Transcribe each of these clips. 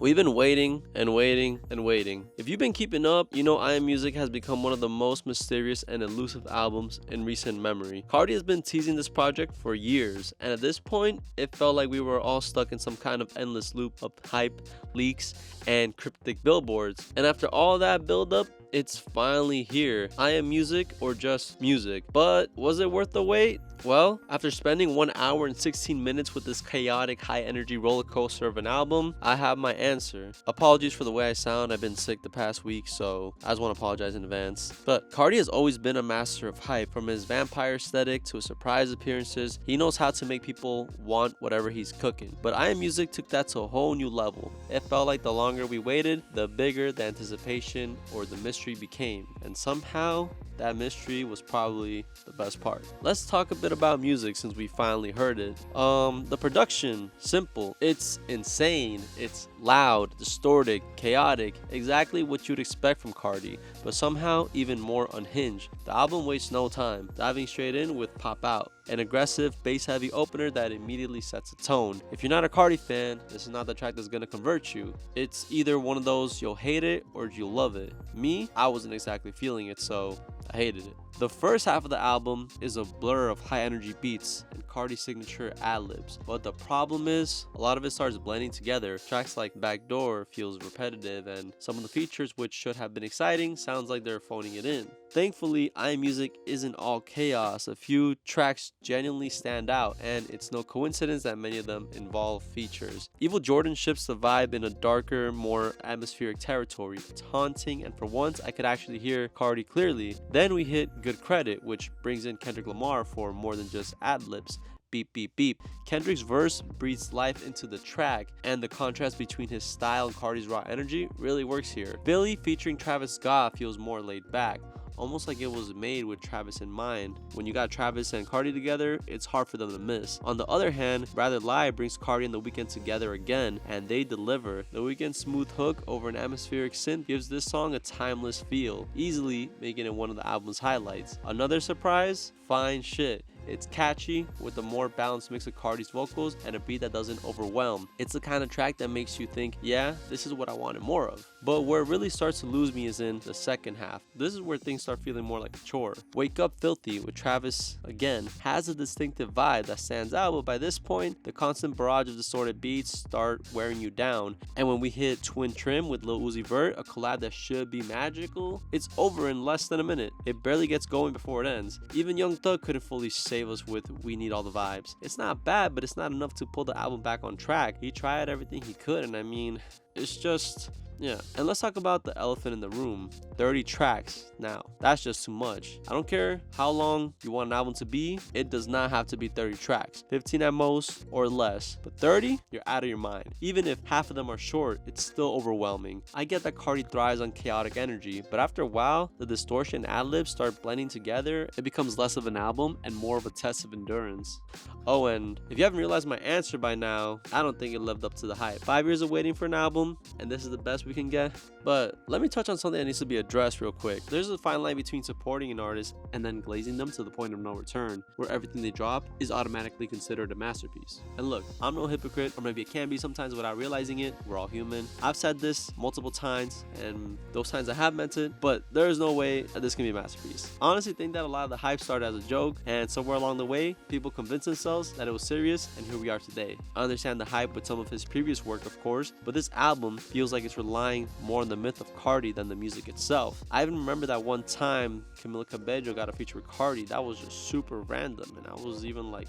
We've been waiting and waiting and waiting. If you've been keeping up, you know I Am Music has become one of the most mysterious and elusive albums in recent memory. Carti has been teasing this project for years, and at this point, it felt like we were all stuck in some kind of endless loop of hype, leaks, and cryptic billboards. And after all that buildup, it's finally here. I Am Music, or just music. But was it worth the wait? Well, after spending 1 hour and 16 minutes with this chaotic, high-energy roller coaster of an album, I have my answer. Apologies for the way I sound. I've been sick the past week, so I just want to apologize in advance. But Carti has always been a master of hype. From his vampire aesthetic to his surprise appearances, he knows how to make people want whatever he's cooking. But I Am Music took that to a whole new level. It felt like the longer we waited, the bigger the anticipation or the mystery became. And somehow, that mystery was probably the best part. Let's talk a bit about music since we finally heard it. The production, simple. It's insane. It's loud, distorted, chaotic, exactly what you'd expect from Carti, but somehow even more unhinged. The album wastes no time, diving straight in with Pop Out, an aggressive, bass-heavy opener that immediately sets a tone. If you're not a Carti fan, this is not the track that's gonna convert you. It's either one of those you'll hate it or you'll love it. Me, I wasn't exactly feeling it, so I hated it. The first half of the album is a blur of high energy beats and Carti's signature ad-libs, but the problem is a lot of it starts blending together. Tracks like Backdoor feels repetitive, and some of the features which should have been exciting sounds like they're phoning it in. Thankfully, I Am Music isn't all chaos. A few tracks genuinely stand out, and it's no coincidence that many of them involve features. Evil Jordan shifts the vibe in a darker, more atmospheric territory. It's haunting, and for once I could actually hear Carti clearly. Then we hit Good Credit, which brings in Kendrick Lamar for more than just ad-libs. Beep, beep, beep. Kendrick's verse breathes life into the track, and the contrast between his style and Carti's raw energy really works here. Billy featuring Travis Scott feels more laid back, almost like it was made with Travis in mind. When you got Travis and Carti together, it's hard for them to miss. On the other hand, Rather Lie brings Carti and The Weeknd together again, and they deliver. The Weeknd's smooth hook over an atmospheric synth gives this song a timeless feel, easily making it one of the album's highlights. Another surprise? Fine Shit. It's catchy with a more balanced mix of Carti's vocals and a beat that doesn't overwhelm. It's the kind of track that makes you think, yeah, this is what I wanted more of. But where it really starts to lose me is in the second half. This is where things start feeling more like a chore. Wake Up Filthy with Travis again has a distinctive vibe that stands out, but by this point, the constant barrage of distorted beats start wearing you down. And when we hit Twin Trim with Lil Uzi Vert, a collab that should be magical, it's over in less than a minute. It barely gets going before it ends. Even Young Thug couldn't fully save us with We Need All the Vibes. It's not bad, but it's not enough to pull the album back on track. He tried everything he could, and I mean, it's just... yeah. And let's talk about the elephant in the room. 30 tracks. Now, that's just too much. I don't care how long you want an album to be, it does not have to be 30 tracks. 15 at most or less. But 30? You're out of your mind. Even if half of them are short, it's still overwhelming. I get that Carti thrives on chaotic energy, but after a while, the distortion and ad-libs start blending together. It becomes less of an album and more of a test of endurance. Oh, and if you haven't realized my answer by now, I don't think it lived up to the hype. 5 years of waiting for an album, and this is the best we can get. But let me touch on something that needs to be addressed real quick. There's a fine line between supporting an artist and then glazing them to the point of no return, where everything they drop is automatically considered a masterpiece. And look, I'm no hypocrite, or maybe it can be sometimes without realizing it. We're all human. I've said this multiple times, and those times I have meant it, but there is no way that this can be a masterpiece. I honestly think that a lot of the hype started as a joke, and somewhere along the way, people convinced themselves that it was serious, and here we are today. I understand the hype with some of his previous work, of course, but this album feels like it's relying more on the myth of Carti than the music itself. I even remember that one time Camila Cabello got a feature with Carti. That was just super random, and I was even like,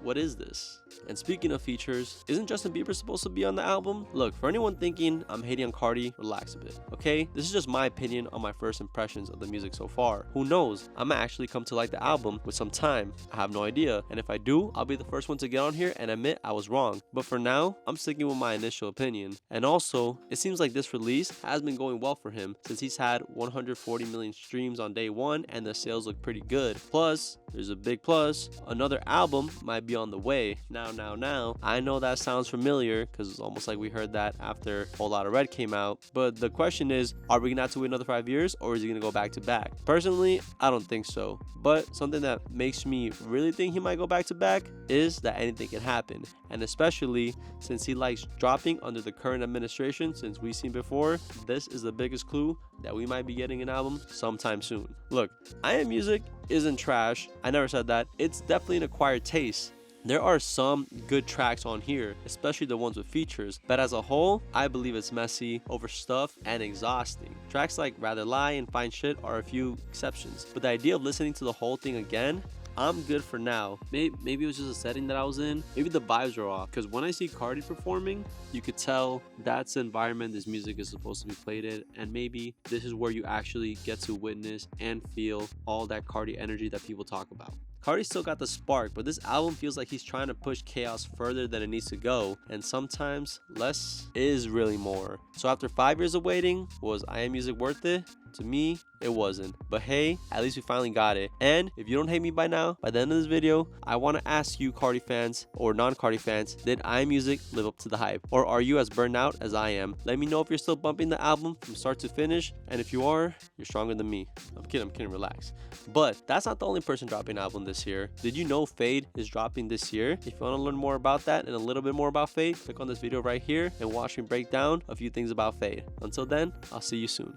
what is this? And speaking of features, isn't Justin Bieber supposed to be on the album? Look, for anyone thinking I'm hating on Carti, relax a bit, okay? This is just my opinion on my first impressions of the music so far. Who knows? I might actually come to like the album with some time. I have no idea. And if I do, I'll be the first one to get on here and admit I was wrong. But for now, I'm sticking with my initial opinion. And also, it seems like this release has been going well for him since he's had 140 million streams on day one and the sales look pretty good. Plus, there's a big plus, another album might be on the way. Now, I know that sounds familiar because it's almost like we heard that after Whole Lotta Red came out. But the question is, are we gonna have to wait another 5 years, or is he gonna go back to back? Personally, I don't think so. But something that makes me really think he might go back to back is that anything can happen. And especially since he likes dropping under the current administration, since we've seen before, this is the biggest clue that we might be getting an album sometime soon. Look, I Am Music isn't trash. I never said that. It's definitely an acquired taste. There are some good tracks on here, especially the ones with features, but as a whole, I believe it's messy, overstuffed, and exhausting. Tracks like Rather Lie and Fine Shit are a few exceptions, but the idea of listening to the whole thing again, I'm good for now. Maybe it was just a setting that I was in. Maybe the vibes are off, because when I see Carti performing, you could tell that's the environment this music is supposed to be played in, and maybe this is where you actually get to witness and feel all that Carti energy that people talk about. Carti still got the spark, but this album feels like he's trying to push chaos further than it needs to go, and sometimes less is really more. So after 5 years of waiting, was I Am Music worth it? To me, it wasn't. But hey, at least we finally got it. And if you don't hate me by now, by the end of this video, I want to ask you Carti fans or non-Carti fans, did I Am Music live up to the hype? Or are you as burned out as I am? Let me know if you're still bumping the album from start to finish. And if you are, you're stronger than me. I'm kidding, relax. But that's not the only person dropping an album this year. Did you know Fade is dropping this year? If you want to learn more about that and a little bit more about Fade, click on this video right here and watch me break down a few things about Fade. Until then, I'll see you soon.